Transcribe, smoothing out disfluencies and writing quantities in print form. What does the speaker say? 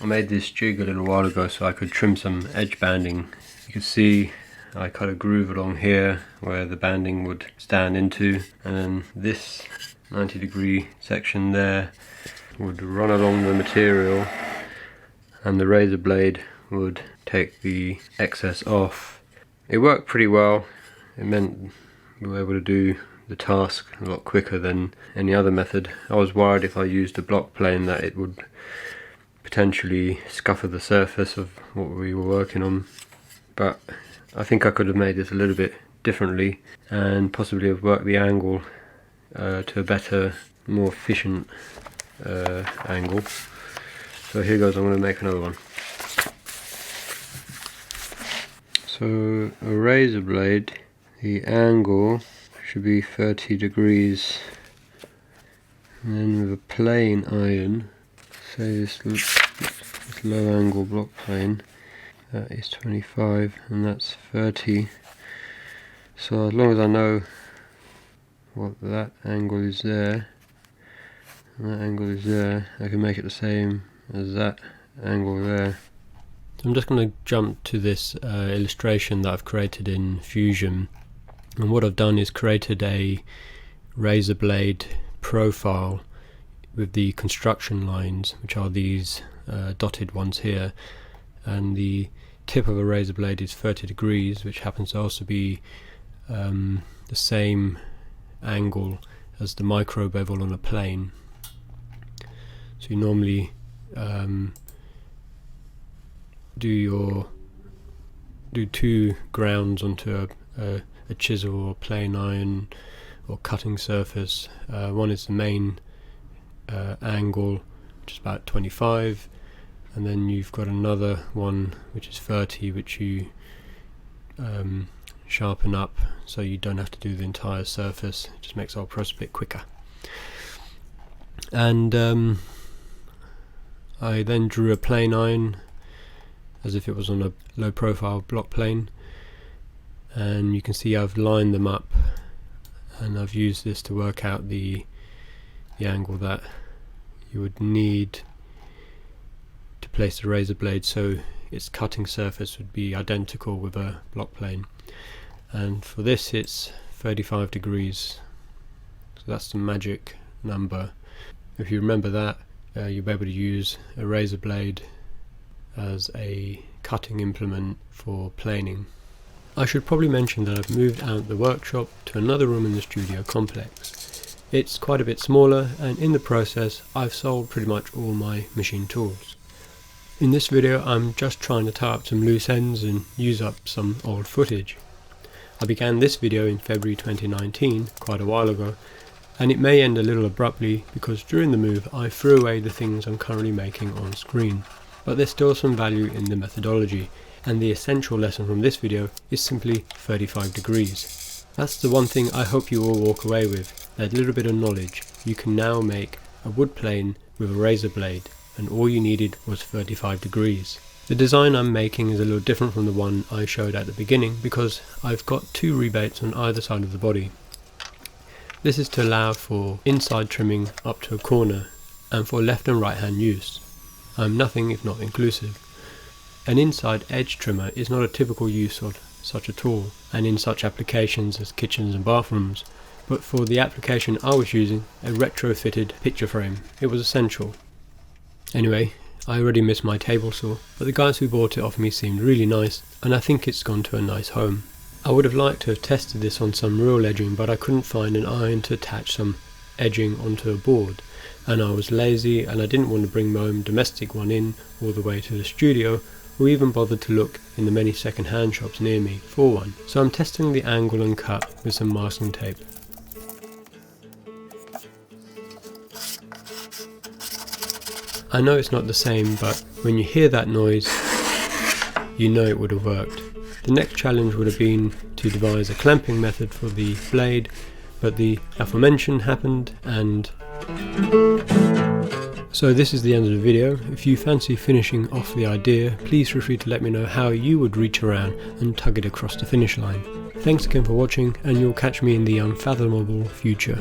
I made this jig a little while ago so I could trim some edge banding. You can see I cut a groove along here where the banding would stand into, and then this 90-degree section there would run along the material, and the razor blade would take the excess off. It worked pretty well. It meant we were able to do the task a lot quicker than any other method. I was worried if I used a block plane that it would potentially scupper the surface of what we were working on, but I think I could have made this a little bit differently and possibly have worked the angle to a better, more efficient angle. So here goes, I'm going to make another one. So a razor blade, the angle should be 30 degrees, and then with a plane iron, say this low angle block plane, that is 25 and that's 30. So as long as I know what that angle is there and that angle is there, I can make it the same as that angle there. So I'm just going to jump to this illustration that I've created in Fusion, and what I've done is created a razor blade profile with the construction lines, which are these dotted ones here, and the tip of a razor blade is 30 degrees, which happens to also be the same angle as the micro bevel on a plane. So you normally do two grounds onto a chisel or plane iron or cutting surface. One is the main angle, which is about 25, and then you've got another one which is 30, which you sharpen up so you don't have to do the entire surface. It just makes the whole process a bit quicker. And I then drew a plane iron as if it was on a low profile block plane, and you can see I've lined them up, and I've used this to work out the angle that you would need to place the razor blade so its cutting surface would be identical with a block plane. And for this it's 35 degrees, so that's the magic number. If you remember that, you'll be able to use a razor blade as a cutting implement for planing. I should probably mention that I've moved out the workshop to another room in the studio complex. It's quite a bit smaller, and in the process I've sold pretty much all my machine tools. In this video I'm just trying to tie up some loose ends and use up some old footage. I began this video in February 2019, quite a while ago, and it may end a little abruptly because during the move I threw away the things I'm currently making on screen. But there's still some value in the methodology, and the essential lesson from this video is simply 35 degrees. That's the one thing I hope you all walk away with, that little bit of knowledge. You can now make a wood plane with a razor blade, and all you needed was 35 degrees. The design I'm making is a little different from the one I showed at the beginning because I've got two rebates on either side of the body. This is to allow for inside trimming up to a corner and for left and right hand use. I'm nothing if not inclusive. An inside edge trimmer is not a typical use of such a tool, and in such applications as kitchens and bathrooms, but for the application I was using, a retrofitted picture frame, it was essential. Anyway, I already miss my table saw, but the guys who bought it off me seemed really nice, and I think it's gone to a nice home. I would have liked to have tested this on some real edging, but I couldn't find an iron to attach some edging onto a board, and I was lazy and I didn't want to bring my own domestic one in all the way to the studio, or even bother to look in the many second-hand shops near me for one. So I'm testing the angle and cut with some masking tape. I know it's not the same, but when you hear that noise, you know it would have worked. The next challenge would have been to devise a clamping method for the blade, but the aforementioned happened, and so this is the end of the video. If you fancy finishing off the idea, please feel free to let me know how you would reach around and tug it across the finish line. Thanks again for watching, and you'll catch me in the unfathomable future.